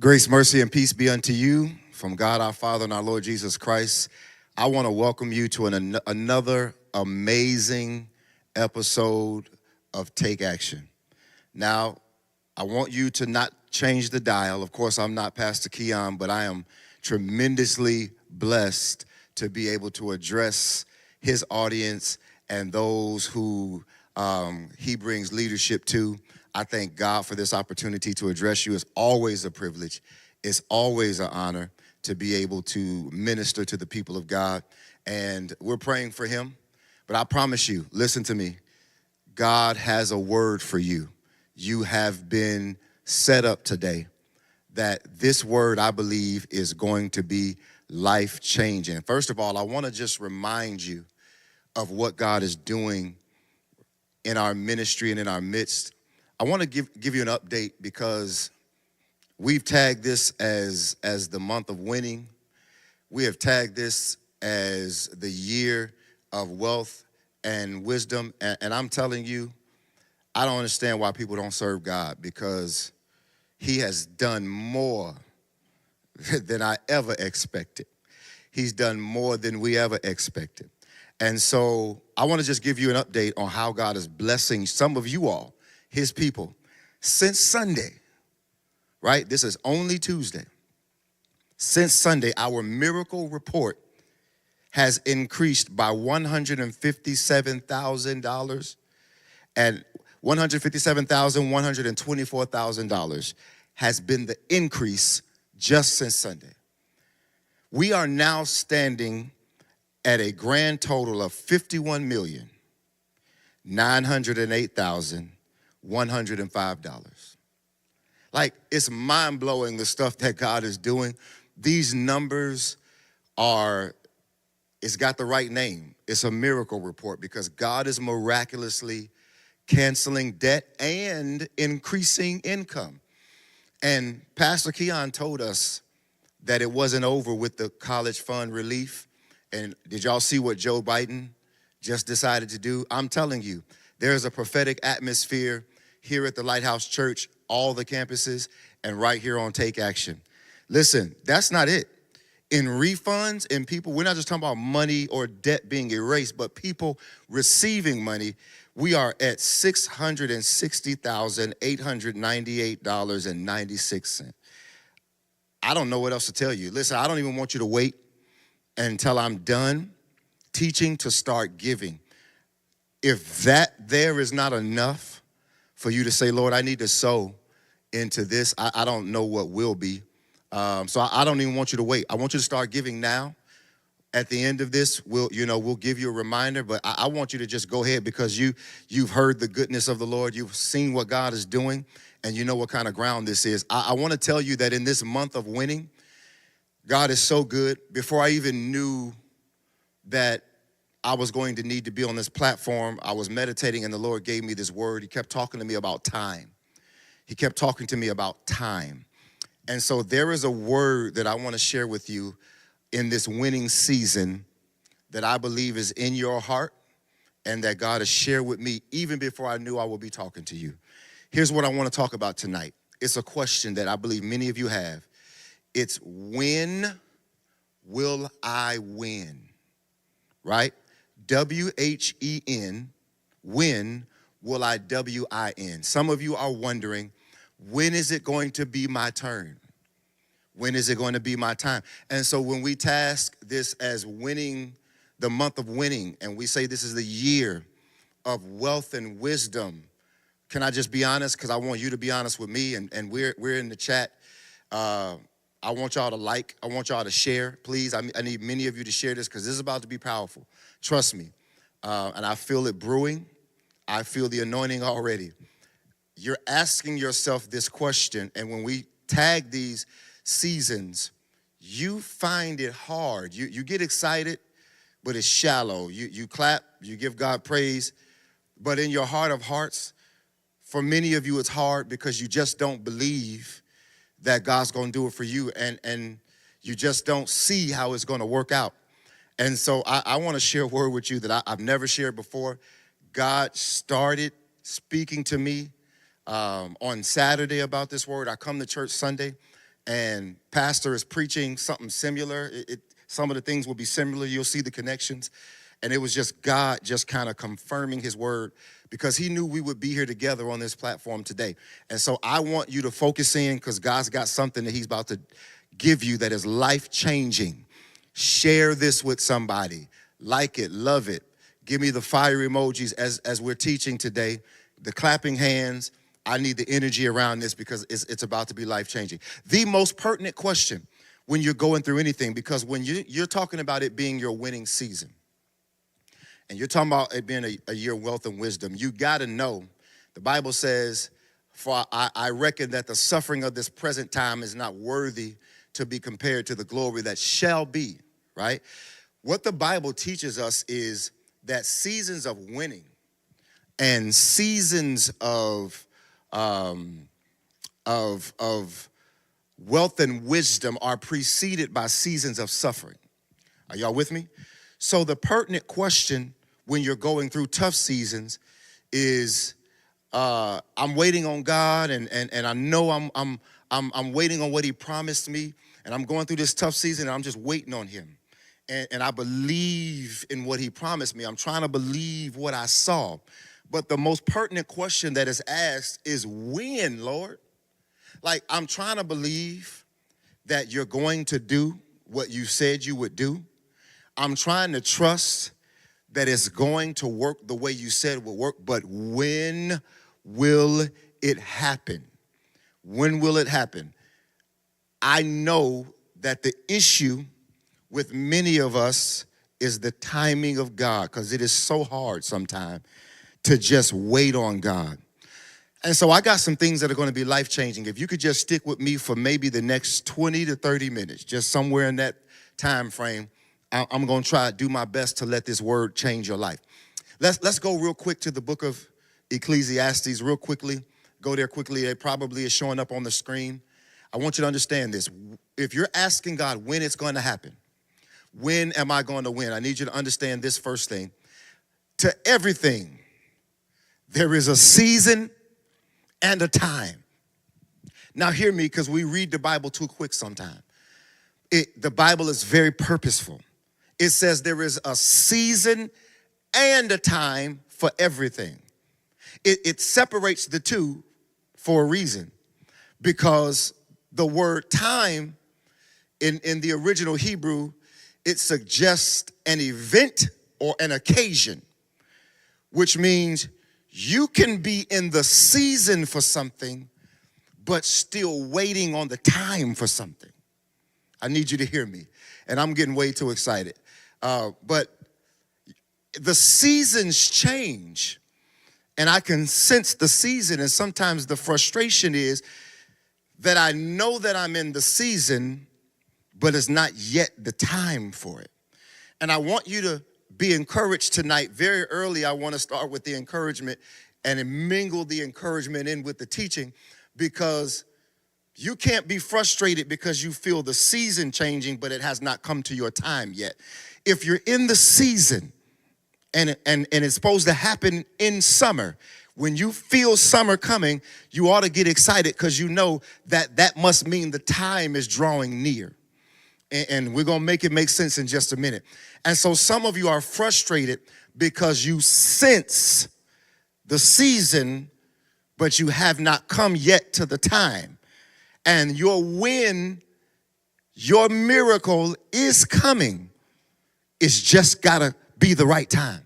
Grace, mercy, and peace be unto you from God our Father and our Lord Jesus Christ. I want to welcome you to another amazing episode of Take Action. Now, I want you to not change the dial. Of course, I'm not Pastor Keion, but I am tremendously blessed to be able to address his audience and those who he brings leadership to. I thank God for this opportunity to address you. It's always a privilege. It's always an honor to be able to minister to the people of God. And we're praying for him. But I promise you, listen to me, God has a word for you. You have been set up today that this word, I believe, is going to be life-changing. First of all, I want to just remind you of what God is doing in our ministry and in our midst. I want to give you an update because we've tagged this as the month of winning. We have tagged this as the year of wealth and wisdom. And I'm telling you, I don't understand why people don't serve God, because he has done more than I ever expected. He's done more than we ever expected. And so I want to just give you an update on how God is blessing some of you all, his people, since Sunday, right? This is only Tuesday. Since Sunday, our miracle report has increased by $157,000 and $154,000 has been the increase just since Sunday. We are now standing at a grand total of $51,908,105. Like, it's mind-blowing the stuff that God is doing. These numbers it's got the right name. It's a miracle report because God is miraculously canceling debt and increasing income. And Pastor Keion told us that it wasn't over with the college fund relief. And did y'all see what Joe Biden just decided to do? I'm telling you, there's a prophetic atmosphere here at the Lighthouse Church, all the campuses, and right here on Take Action. Listen, that's not it. In refunds and people, we're not just talking about money or debt being erased, but people receiving money. We are at $660,898.96. I don't know what else to tell you. Listen, I don't even want you to wait until I'm done teaching to start giving. If that there is not enough for you to say, Lord, I need to sow into this, I don't know what will be. So I don't even want you to wait. I want you to start giving now. At the end of this, we'll give you a reminder, but I want you to just go ahead because you've heard the goodness of the Lord. You've seen what God is doing, and you know what kind of ground this is. I want to tell you that in this month of winning, God is so good. Before I even knew that I was going to need to be on this platform, I was meditating and the Lord gave me this word. He kept talking to me about time. He kept talking to me about time. And so there is a word that I want to share with you in this winning season that I believe is in your heart and that God has shared with me even before I knew I would be talking to you. Here's what I want to talk about tonight. It's a question that I believe many of you have. It's, when will I win? Right? W-H-E-N, when will I W-I-N? Some of you are wondering, when is it going to be my turn? When is it going to be my time? And so when we task this as winning, the month of winning, and we say this is the year of wealth and wisdom, can I just be honest? Because I want you to be honest with me, and we're in the chat. I want y'all to like. I want y'all to share, please. I need many of you to share this because this is about to be powerful. Trust me. And I feel it brewing. I feel the anointing already. You're asking yourself this question, and when we tag these seasons, you find it hard. You get excited, but it's shallow. You clap, you give God praise, but in your heart of hearts, for many of you, it's hard because you just don't believe that God's going to do it for you, and you just don't see how it's going to work out. And so I want to share a word with you that I've never shared before. God started speaking to me on Saturday about this word. I come to church Sunday, and pastor is preaching something similar. Some of the things will be similar. You'll see the connections. And it was just God just kind of confirming his word because he knew we would be here together on this platform today. And so I want you to focus in because God's got something that he's about to give you that is life-changing. Share this with somebody. Like it, love it. Give me the fire emojis as we're teaching today. The clapping hands. I need the energy around this because it's about to be life-changing. The most pertinent question when you're going through anything, because when you're talking about it being your winning season, and you're talking about it being a year of wealth and wisdom, you got to know, the Bible says, for I reckon that the suffering of this present time is not worthy to be compared to the glory that shall be, right? What the Bible teaches us is that seasons of winning and seasons of wealth and wisdom are preceded by seasons of suffering. Are y'all with me? So the pertinent question when you're going through tough seasons is, I'm waiting on God, and I know I'm waiting on what he promised me, and I'm going through this tough season, and I'm just waiting on him. And I believe in what he promised me. I'm trying to believe what I saw. But the most pertinent question that is asked is, when, Lord? Like, I'm trying to believe that you're going to do what you said you would do. I'm trying to trust that it's going to work the way you said it would work, but when will it happen? When will it happen? I know that the issue with many of us is the timing of God, because it is so hard sometimes to just wait on God. And so I got some things that are going to be life-changing. If you could just stick with me for maybe the next 20 to 30 minutes, just somewhere in that time frame, I'm going to try to do my best to let this word change your life. Let's go real quick to the book of Ecclesiastes real quickly. Go there quickly. It probably is showing up on the screen. I want you to understand this. If you're asking God when it's going to happen, when am I going to win? I need you to understand this first thing. To everything, there is a season and a time. Now hear me, because we read the Bible too quick sometimes. The Bible is very purposeful. It says there is a season and a time for everything. It separates the two for a reason, because the word time in the original Hebrew, it suggests an event or an occasion, which means you can be in the season for something, but still waiting on the time for something. I need you to hear me, and I'm getting way too excited. But the seasons change, and I can sense the season, and sometimes the frustration is that I know that I'm in the season, but it's not yet the time for it. And I want you to be encouraged tonight. Very early, I want to start with the encouragement and mingle the encouragement in with the teaching, because you can't be frustrated because you feel the season changing, but it has not come to your time yet. If you're in the season and it's supposed to happen in summer, when you feel summer coming, you ought to get excited, because you know that must mean the time is drawing near. And we're going to make it make sense in just a minute. And so some of you are frustrated because you sense the season, but you have not come yet to the time. And your win, your miracle is coming. It's just got to be the right time.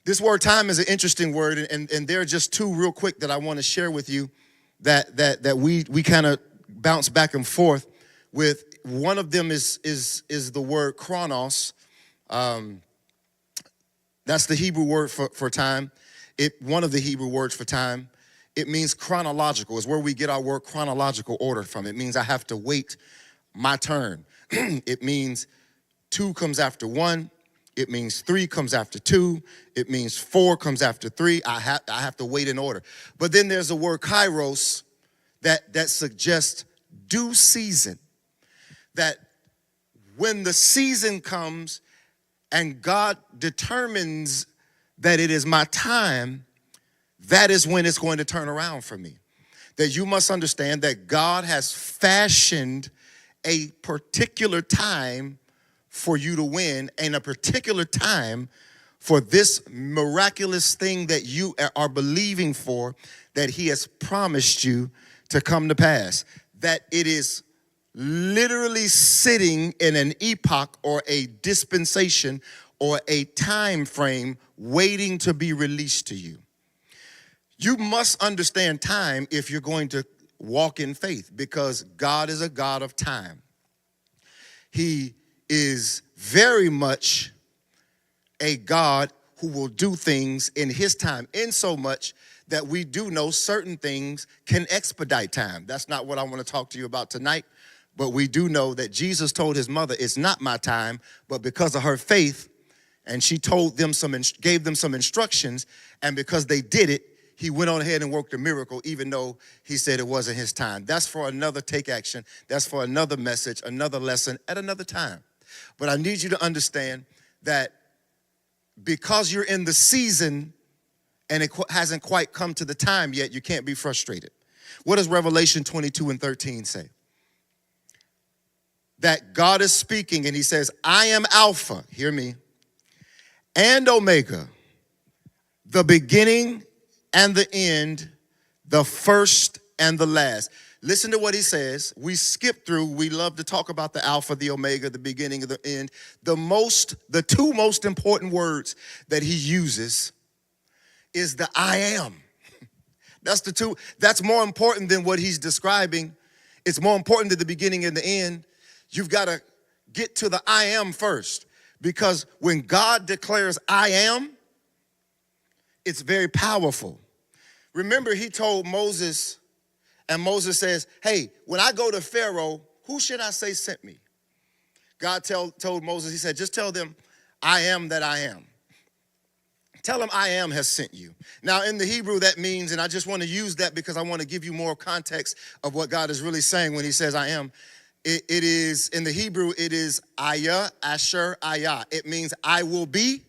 This word time is an interesting word, and there are just two real quick that I want to share with you that we kind of bounce back and forth with. One of them is the word chronos. That's the Hebrew word for time. One of the Hebrew words for time. It means chronological. It's where we get our word chronological order from. It means I have to wait my turn. It means 2 comes after 1. It means 3 comes after 2. It means 4 comes after 3. I have to wait in order. But then there's the word kairos that suggests due season. That when the season comes and God determines that it is my time, that is when it's going to turn around for me. that you must understand that God has fashioned a particular time for you to win and a particular time for this miraculous thing that you are believing for, that he has promised you to come to pass. That it is literally sitting in an epoch or a dispensation or a time frame waiting to be released to you. You must understand time if you're going to walk in faith, because God is a God of time. He is very much a God who will do things in his time, in so much that we do know certain things can expedite time. That's not what I want to talk to you about tonight, but we do know that Jesus told his mother, it's not my time, but because of her faith, and she told them gave them some instructions, and because they did it, he went on ahead and worked a miracle, even though he said it wasn't his time. That's for another take action. That's for another message, another lesson at another time. But I need you to understand that because you're in the season and it hasn't quite come to the time yet, you can't be frustrated. What does Revelation 22:13 say? That God is speaking and he says, I am Alpha, hear me, and Omega, the beginning and the end, the first and the last. Listen to what he says. We skip through. We love to talk about the Alpha, the Omega, the beginning and the end. The two most important words that he uses is the I am. That's more important than what he's describing. It's more important than the beginning and the end. You've got to get to the I am first, because when God declares I am, it's very powerful. Remember, he told Moses, and Moses says, hey, when I go to Pharaoh, who should I say sent me? God told Moses, he said, just tell them, I am that I am. Tell them I am has sent you. Now, in the Hebrew, that means, and I just want to use that because I want to give you more context of what God is really saying when he says I am. It is, in the Hebrew, it is Ayah, Asher, Ayah. It means I will be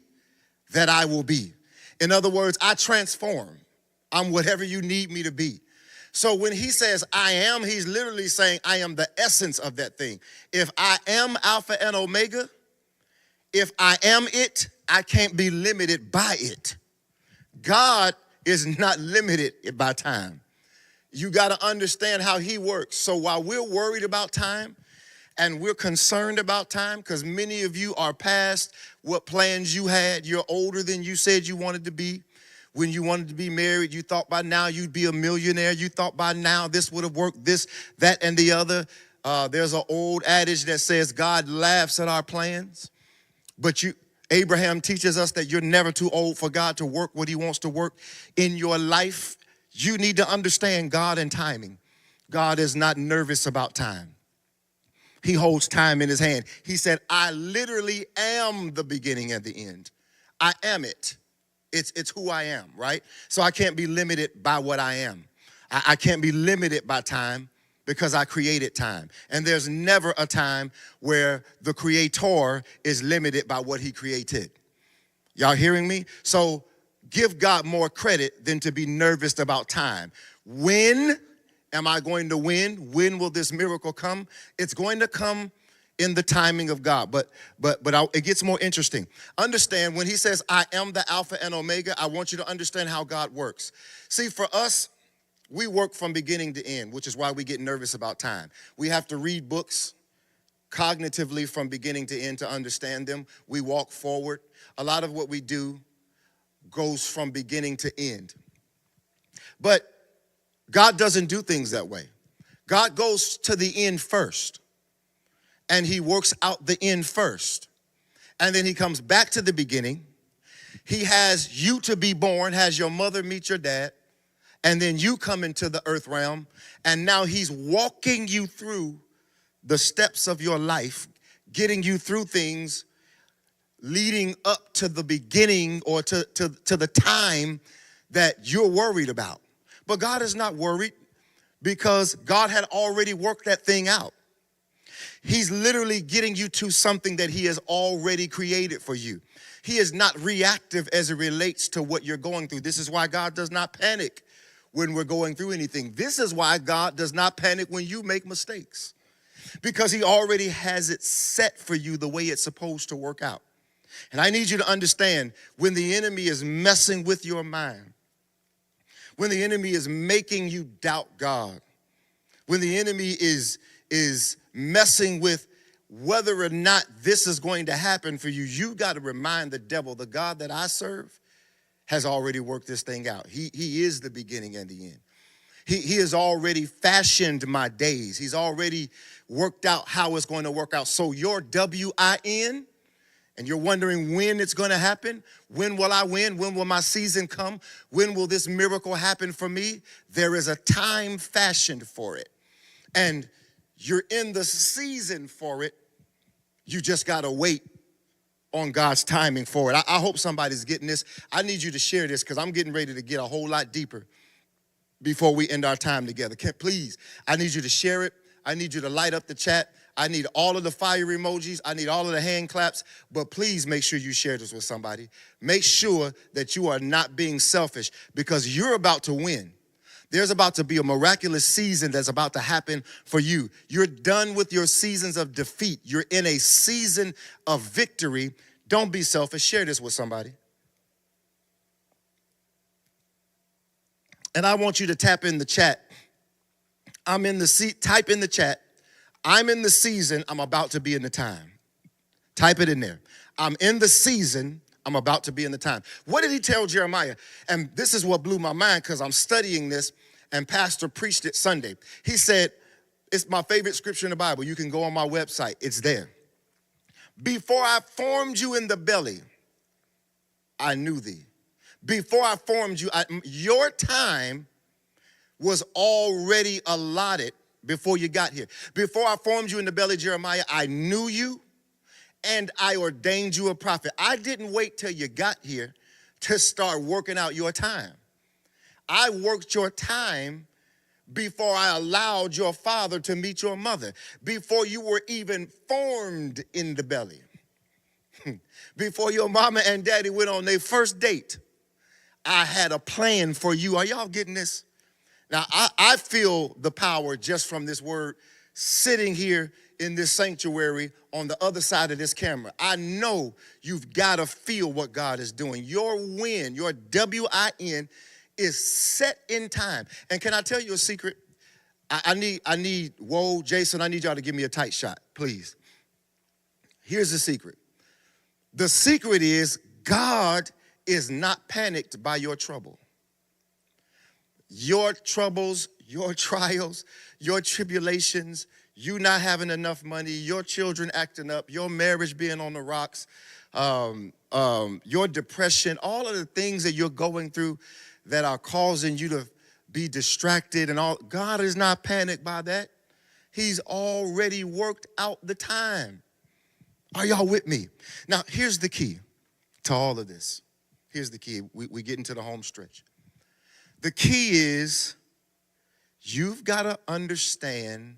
that I will be. In other words, I transform. I'm whatever you need me to be. So when he says I am, he's literally saying I am the essence of that thing. If I am Alpha and Omega, if I am it, I can't be limited by it. God is not limited by time. You got to understand how he works. So while we're worried about time and we're concerned about time, because many of you are past what plans you had, you're older than you said you wanted to be. When you wanted to be married, you thought by now you'd be a millionaire. You thought by now this would have worked, this, that, and the other. There's an old adage that says God laughs at our plans. But Abraham teaches us that you're never too old for God to work what he wants to work in your life. You need to understand God and timing. God is not nervous about time. He holds time in his hand. He said, I literally am the beginning and the end. I am it. It's who I am, right? So I can't be limited by what I am. I can't be limited by time because I created time. And there's never a time where the creator is limited by what he created. Y'all hearing me? So give God more credit than to be nervous about time. When am I going to win? When will this miracle come? It's going to come in the timing of God. But it gets more interesting. Understand, when he says, I am the Alpha and Omega, I want you to understand how God works. See, for us, we work from beginning to end, which is why we get nervous about time. We have to read books cognitively from beginning to end to understand them. We walk forward. A lot of what we do goes from beginning to end. But God doesn't do things that way. God goes to the end first. And he works out the end first. And then he comes back to the beginning. He has you to be born, has your mother meet your dad, and then you come into the earth realm, and now he's walking you through the steps of your life, getting you through things, leading up to the beginning or to the time that you're worried about. But God is not worried because God had already worked that thing out. He's literally getting you to something that he has already created for you. He is not reactive as it relates to what you're going through. This is why God does not panic when we're going through anything. This is why God does not panic when you make mistakes, because he already has it set for you the way it's supposed to work out. And I need you to understand, when the enemy is messing with your mind, when the enemy is making you doubt God, when the enemy is messing with whether or not this is going to happen for you, you got to remind the devil, the God that I serve has already worked this thing out. He is the beginning and the end. He has already fashioned my days. He's already worked out how it's going to work out. So your WIN, and you're wondering when it's going to happen, when will I win? When will my season come? When will this miracle happen for me? There is a time fashioned for it. And you're in the season for it. You just got to wait on God's timing for it. I hope somebody's getting this. I need you to share this because I'm getting ready to get a whole lot deeper before we end our time together. Please, I need you to share it. I need you to light up the chat. I need all of the fire emojis. I need all of the hand claps. But please make sure you share this with somebody. Make sure that you are not being selfish, because you're about to win. There's about to be a miraculous season that's about to happen for you. You're done with your seasons of defeat. You're in a season of victory. Don't be selfish. Share this with somebody. And I want you to tap in the chat. Type in the chat. I'm in the season, I'm about to be in the time. Type it in there. I'm in the season, I'm about to be in the time. What did he tell Jeremiah? And this is what blew my mind, because I'm studying this, and Pastor preached it Sunday. He said, it's my favorite scripture in the Bible. You can go on my website. It's there. Before I formed you in the belly, I knew thee. Before I formed you, your time was already allotted before you got here. Before I formed you in the belly, Jeremiah, I knew you and I ordained you a prophet. I didn't wait till you got here to start working out your time. I worked your time before I allowed your father to meet your mother, before you were even formed in the belly, before your mama and daddy went on their first date. I had a plan for you. Are y'all getting this? Now, I feel the power just from this word sitting here in this sanctuary on the other side of this camera. I know you've got to feel what God is doing. Your win, your WIN is set in time. And can I tell you a secret? I need, whoa, Jason, I need y'all to give me a tight shot, please. Here's the secret. The secret is God is not panicked by your trouble. Your troubles, your trials, your tribulations, you not having enough money, your children acting up, your marriage being on the rocks, your depression, all of the things that you're going through that are causing you to be distracted and all. God is not panicked by that. He's already worked out the time. Are y'all with me? Now, here's the key to all of this. Here's the key. We get into the home stretch. The key is you've got to understand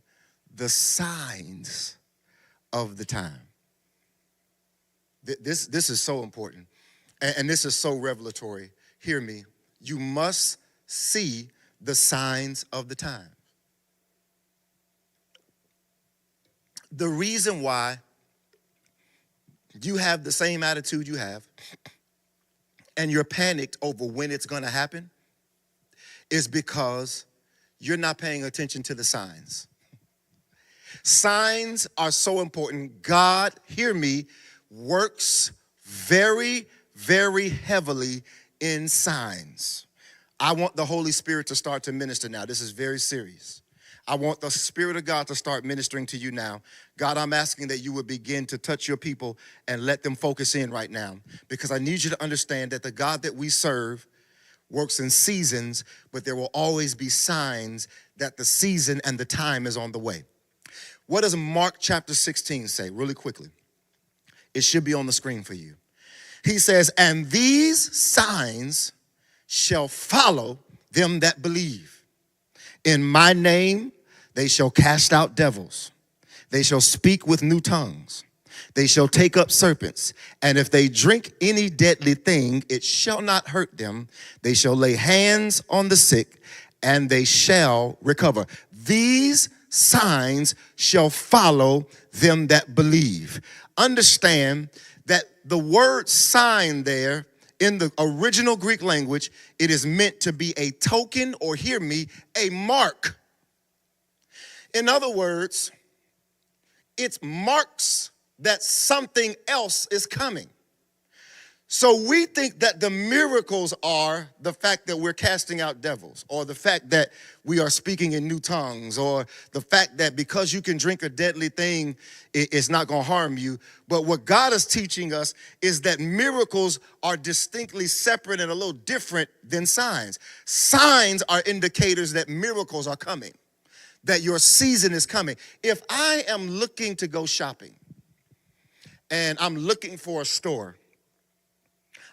the signs of the time. This is so important, and this is so revelatory. Hear me. You must see the signs of the time. The reason why you have the same attitude you have and you're panicked over when it's going to happen is because you're not paying attention to the signs. Signs are so important. God, hear me, works very, very heavily in signs. I want the Holy Spirit to start to minister now. This is very serious. I want the Spirit of God to start ministering to you now. God, I'm asking that you would begin to touch your people and let them focus in right now, because I need you to understand that the God that we serve works in seasons, but there will always be signs that the season and the time is on the way. What does Mark chapter 16 say? Really quickly. It should be on the screen for you. He says, and these signs shall follow them that believe. In my name, they shall cast out devils. They shall speak with new tongues. They shall take up serpents, and if they drink any deadly thing, it shall not hurt them. They shall lay hands on the sick, and they shall recover. These signs shall follow them that believe. Understand that the word sign there in the original Greek language, it is meant to be a token, or hear me, a mark. In other words, it marks that something else is coming. So we think that the miracles are the fact that we're casting out devils, or the fact that we are speaking in new tongues, or the fact that because you can drink a deadly thing, it's not going to harm you. But what God is teaching us is that miracles are distinctly separate and a little different than signs. Signs are indicators that miracles are coming, that your season is coming. If I am looking to go shopping and I'm looking for a store,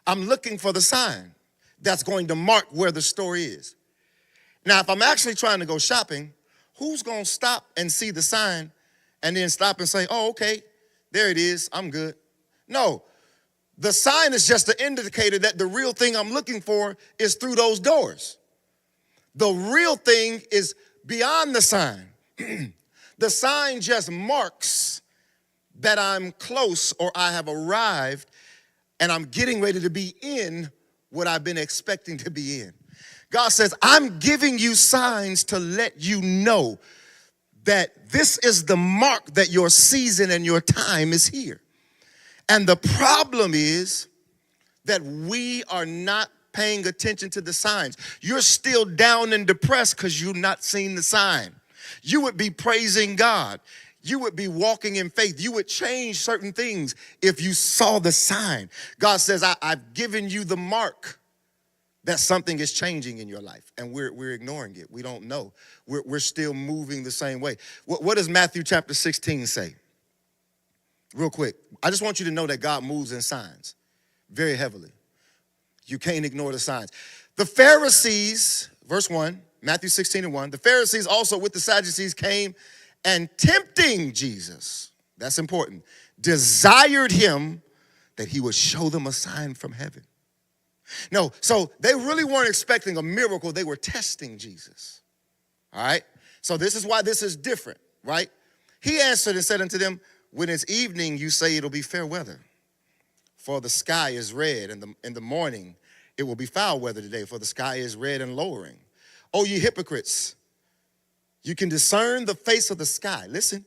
I'm looking for the sign that's going to mark where the store is. Now, if I'm actually trying to go shopping, who's going to stop and see the sign and then stop and say, oh, okay, there it is, I'm good? No, the sign is just an indicator that the real thing I'm looking for is through those doors. The real thing is beyond the sign. The sign just marks that I'm close, or I have arrived, and I'm getting ready to be in what I've been expecting to be in. God says, I'm giving you signs to let you know that this is the mark that your season and your time is here. And the problem is that we are not paying attention to the signs. You're still down and depressed because you've not seen the sign. You would be praising God. You would be walking in faith. You would change certain things if you saw the sign. God says, I've given you the mark that something is changing in your life, and we're ignoring it. We don't know. We're still moving the same way. What does Matthew chapter 16 say? Real quick. I just want you to know that God moves in signs very heavily. You can't ignore the signs. The Pharisees, verse 1, Matthew 16:1, the Pharisees also with the Sadducees came and tempting Jesus, that's important, desired him that he would show them a sign from heaven. No, so they really weren't expecting a miracle. They were testing Jesus. All right? So this is why this is different, right? He answered and said unto them, when it's evening, you say it'll be fair weather, for the sky is red, and in the morning it will be foul weather today, for the sky is red and lowering. O ye hypocrites, you can discern the face of the sky, listen,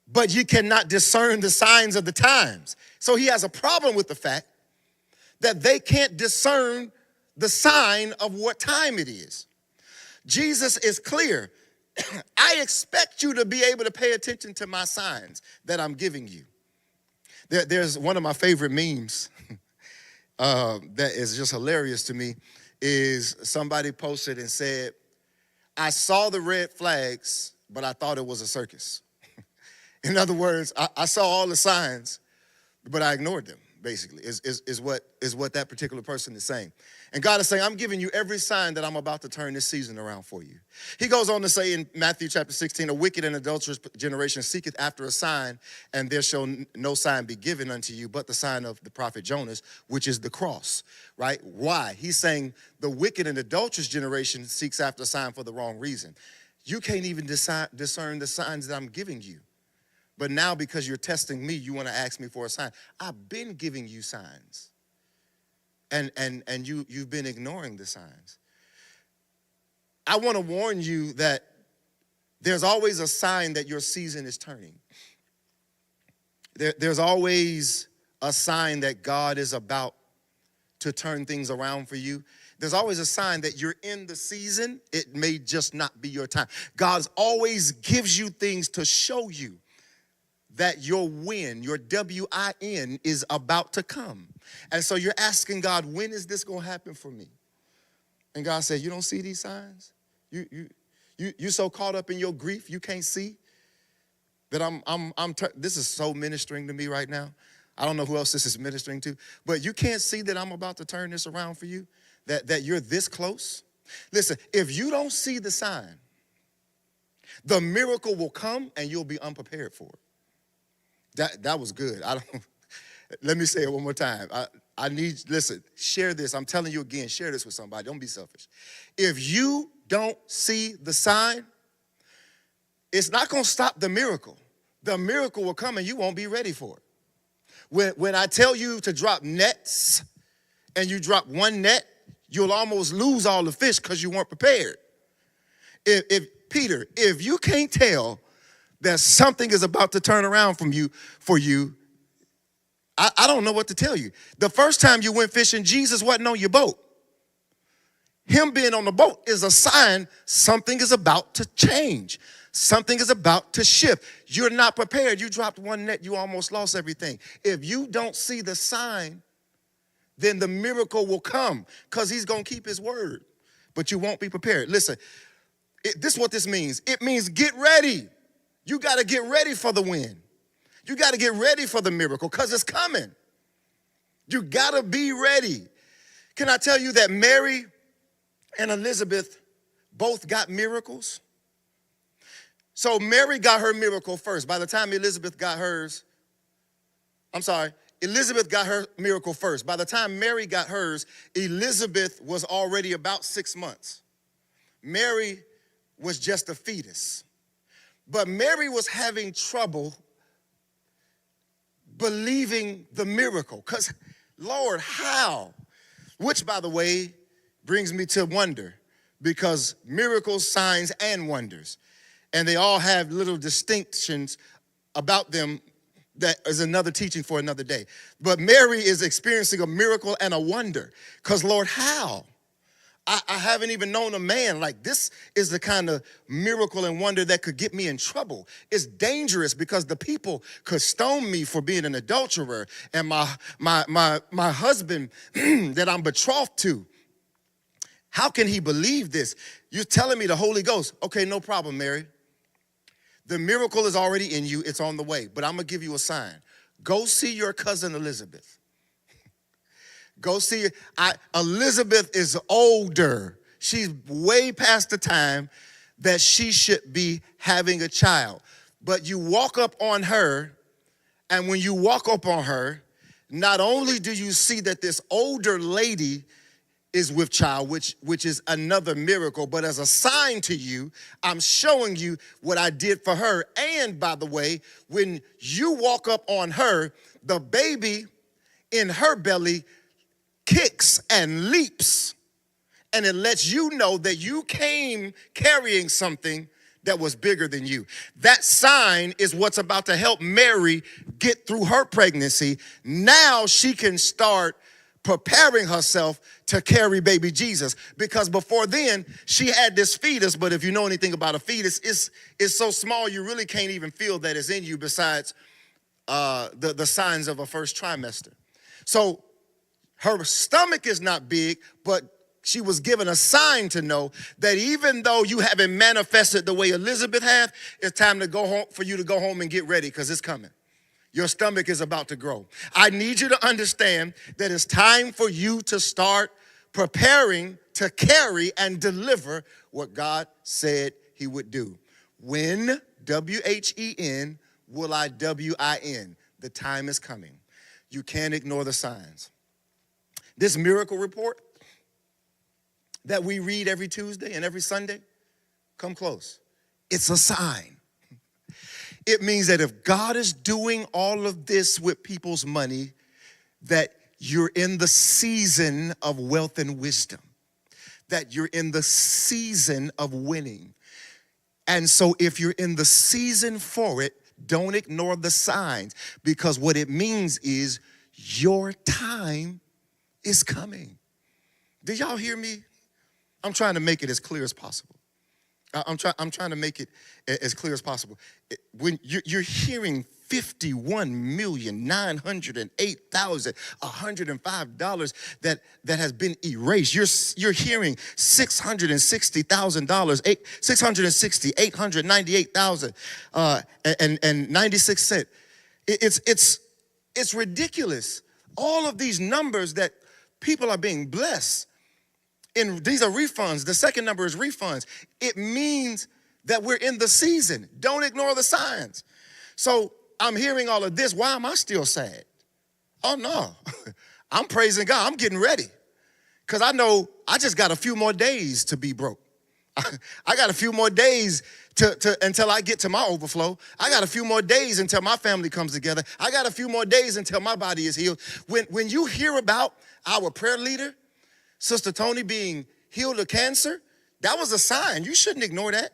but you cannot discern the signs of the times. So he has a problem with the fact that they can't discern the sign of what time it is. Jesus is clear. I expect you to be able to pay attention to my signs that I'm giving you. There's one of my favorite memes that is just hilarious to me, is somebody posted and said, I saw the red flags, but I thought it was a circus. In other words, I saw all the signs, but I ignored them, basically, is what that particular person is saying. And God is saying, I'm giving you every sign that I'm about to turn this season around for you. He goes on to say in Matthew chapter 16, a wicked and adulterous generation seeketh after a sign, and there shall no sign be given unto you but the sign of the prophet Jonas, which is the cross, right? Why? He's saying the wicked and adulterous generation seeks after a sign for the wrong reason. You can't even discern the signs that I'm giving you. But now because you're testing me, you want to ask me for a sign. I've been giving you signs. And you've been ignoring the signs. I want to warn you that there's always a sign that your season is turning. There's always a sign that God is about to turn things around for you. There's always a sign that you're in the season. It may just not be your time. God always gives you things to show you that your win, your W-I-N, is about to come. And so you're asking God, when is this going to happen for me? And God said, you don't see these signs? You so caught up in your grief, you can't see that this is so ministering to me right now. I don't know who else this is ministering to, but you can't see that I'm about to turn this around for you, that you're this close. Listen, if you don't see the sign, the miracle will come and you'll be unprepared for it. That was good. Let me say it one more time. Listen, share this. I'm telling you again, share this with somebody. Don't be selfish. If you don't see the sign, it's not going to stop the miracle. The miracle will come and you won't be ready for it. When I tell you to drop nets and you drop one net, you'll almost lose all the fish because you weren't prepared. Peter, if you can't tell that something is about to turn around for you, I don't know what to tell you. The first time you went fishing, Jesus wasn't on your boat. Him being on the boat is a sign something is about to change. Something is about to shift. You're not prepared. You dropped one net, you almost lost everything. If you don't see the sign, then the miracle will come because he's going to keep his word. But you won't be prepared. Listen, this is what this means. It means get ready. You got to get ready for the win. You got to get ready for the miracle because it's coming. You got to be ready. Can I tell you that Mary and Elizabeth both got miracles? So Mary got her miracle first. By the time Elizabeth got hers, Elizabeth got her miracle first. By the time Mary got hers, Elizabeth was already about 6 months. Mary was just a fetus. But Mary was having trouble believing the miracle. Because, Lord, how? Which, by the way, brings me to wonder. Because miracles, signs, and wonders. And they all have little distinctions about them that is another teaching for another day. But Mary is experiencing a miracle and a wonder. Because, Lord, how? I haven't even known a man like this. Is the kind of miracle and wonder that could get me in trouble. It's dangerous because the people could stone me for being an adulterer. And my husband that I'm betrothed to, how can he believe this? You're telling me the Holy Ghost. Okay, no problem, Mary. The miracle is already in you. It's on the way. But I'm going to give you a sign. Go see your cousin Elizabeth. Go see her. Elizabeth is older. She's way past the time that she should be having a child. But you walk up on her, and when you walk up on her, not only do you see that this older lady is with child, which is another miracle, but as a sign to you, I'm showing you what I did for her. And by the way, when you walk up on her, the baby in her belly kicks and leaps, and it lets you know that you came carrying something that was bigger than you. That sign is what's about to help Mary get through her pregnancy. Now she can start preparing herself to carry baby Jesus, because before then she had this fetus, but if you know anything about a fetus, it's so small you really can't even feel that it's in you besides the signs of a first trimester. So her stomach is not big, but she was given a sign to know that even though you haven't manifested the way Elizabeth had, it's time to go home, for you to go home and get ready, because it's coming. Your stomach is about to grow. I need you to understand that it's time for you to start preparing to carry and deliver what God said he would do. When, W-H-E-N, will I W-I-N. The time is coming. You can't ignore the signs. This miracle report that we read every Tuesday and every Sunday, come close. It's a sign. It means that if God is doing all of this with people's money, that you're in the season of wealth and wisdom, that you're in the season of winning. And so if you're in the season for it, don't ignore the signs, because what it means is your time is coming. Do y'all hear me? I'm trying to make it as clear as possible. I'm trying to make it as clear as possible. When you're hearing $51,908,105 that has been erased, you're hearing $660,000, $898,000 and 96 cents. It's ridiculous. All of these numbers that people are being blessed. And these are refunds. The second number is refunds. It means that we're in the season. Don't ignore the signs. So I'm hearing all of this. Why am I still sad? Oh, no. I'm praising God. I'm getting ready. Because I know I just got a few more days to be broke. I got a few more days until I get to my overflow. I got a few more days until my family comes together. I got a few more days until my body is healed. When you hear about our prayer leader, Sister Tony, being healed of cancer, that was a sign. You shouldn't ignore that.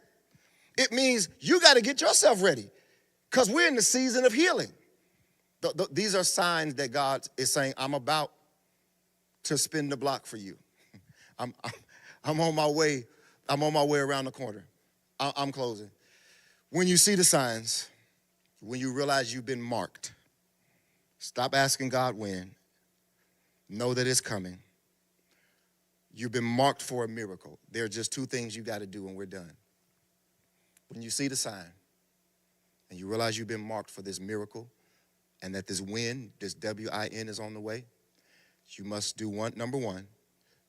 It means you got to get yourself ready because we're in the season of healing. These are signs that God is saying, I'm about to spin the block for you. I'm on my way. I'm on my way around the corner. I'm closing. When you see the signs, when you realize you've been marked, stop asking God when. Know that it's coming. You've been marked for a miracle. There are just two things you got to do and we're done. When you see the sign and you realize you've been marked for this miracle and that this win, this W-I-N is on the way, you must do number one,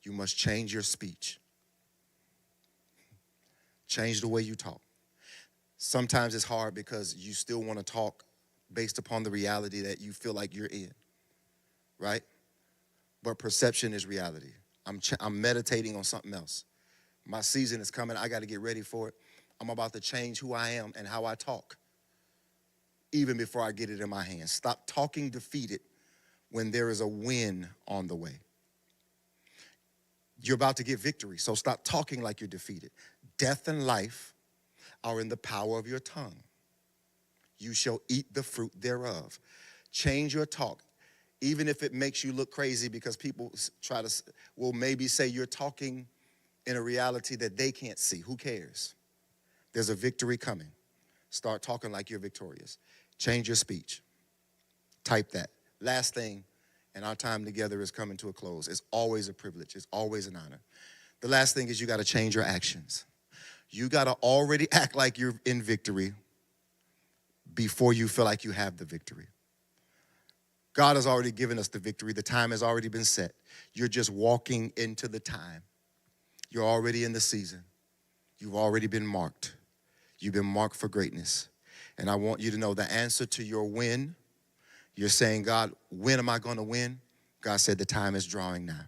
you must change your speech. Change the way you talk. Sometimes it's hard because you still want to talk based upon the reality that you feel like you're in, right? But perception is reality. I'm meditating on something else. My season is coming. I got to get ready for it. I'm about to change who I am and how I talk, even before I get it in my hands. Stop talking defeated when there is a win on the way. You're about to get victory, so stop talking like you're defeated. Death and life are in the power of your tongue. You shall eat the fruit thereof. Change your talk, even if it makes you look crazy because people will maybe say you're talking in a reality that they can't see. Who cares? There's a victory coming. Start talking like you're victorious. Change your speech. Type that. Last thing, and our time together is coming to a close. It's always a privilege. It's always an honor. The last thing is you got to change your actions. You got to already act like you're in victory before you feel like you have the victory. God has already given us the victory. The time has already been set. You're just walking into the time. You're already in the season. You've already been marked. You've been marked for greatness. And I want you to know the answer to your win. You're saying, God, when am I going to win? God said the time is drawing now.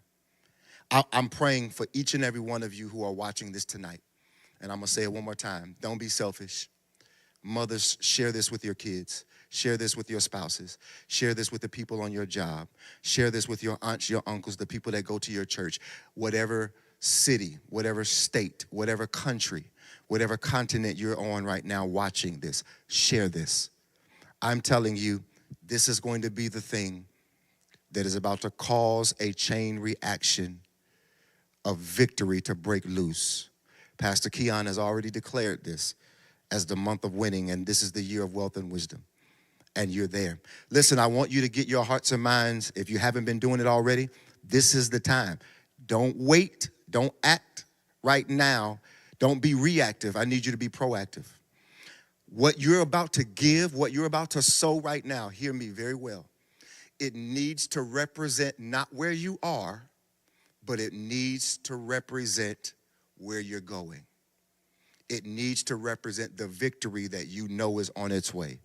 I'm praying for each and every one of you who are watching this tonight. And I'm going to say it one more time. Don't be selfish. Mothers, share this with your kids. Share this with your spouses. Share this with the people on your job. Share this with your aunts, your uncles, the people that go to your church. Whatever city, whatever state, whatever country, whatever continent you're on right now watching this, share this. I'm telling you, this is going to be the thing that is about to cause a chain reaction of victory to break loose. Pastor Keion has already declared this as the month of winning, and this is the year of wealth and wisdom. And you're there. Listen, I want you to get your hearts and minds, if you haven't been doing it already, this is the time. Don't wait. Don't act right now. Don't be reactive. I need you to be proactive. What you're about to give, what you're about to sow right now, hear me very well. It needs to represent not where you are, but it needs to represent where you're going. It needs to represent the victory that you know is on its way.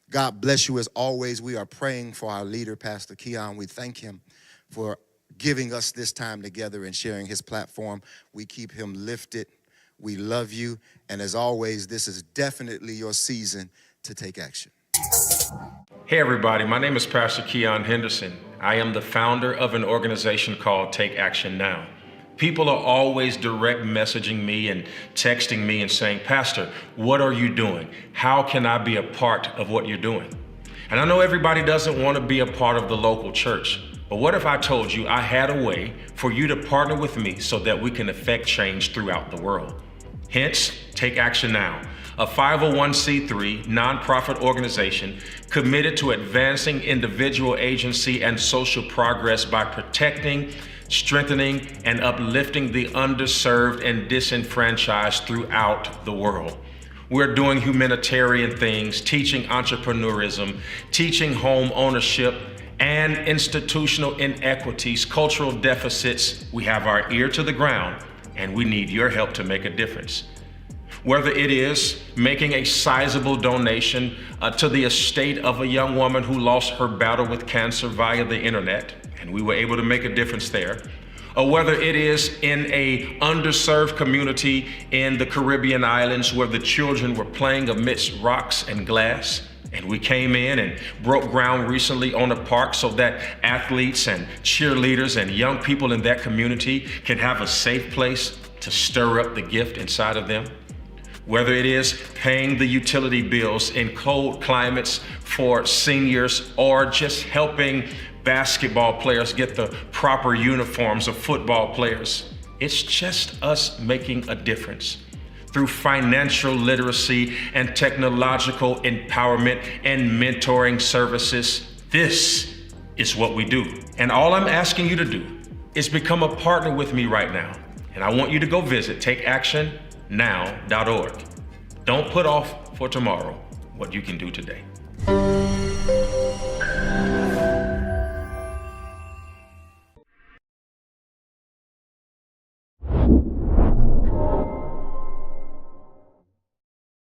God bless you as always. We are praying for our leader, Pastor Keion. We thank him for giving us this time together and sharing his platform. We keep him lifted. We love you. And as always, this is definitely your season to take action. Hey everybody, my name is Pastor Keion Henderson. I am the founder of an organization called Take Action Now. People are always direct messaging me and texting me and saying, Pastor, what are you doing? How can I be a part of what you're doing? And I know everybody doesn't want to be a part of the local church, but what if I told you I had a way for you to partner with me so that we can affect change throughout the world? Hence, Take Action Now, a 501c3 nonprofit organization committed to advancing individual agency and social progress by protecting, strengthening, and uplifting the underserved and disenfranchised throughout the world. We're doing humanitarian things, teaching entrepreneurism, teaching home ownership, and institutional inequities, cultural deficits. We have our ear to the ground, and we need your help to make a difference. whether it is making a sizable donation to the estate of a young woman who lost her battle with cancer via the internet, and we were able to make a difference there, or whether it is in a underserved community in the Caribbean islands where the children were playing amidst rocks and glass, and we came in and broke ground recently on a park so that athletes and cheerleaders and young people in that community can have a safe place to stir up the gift inside of them. Whether it is paying the utility bills in cold climates for seniors, or just helping basketball players get the proper uniforms of football players. It's just us making a difference through financial literacy and technological empowerment and mentoring services. This is what we do. And all I'm asking you to do is become a partner with me right now. And I want you to go visit takeactionnow.org. Don't put off for tomorrow what you can do today.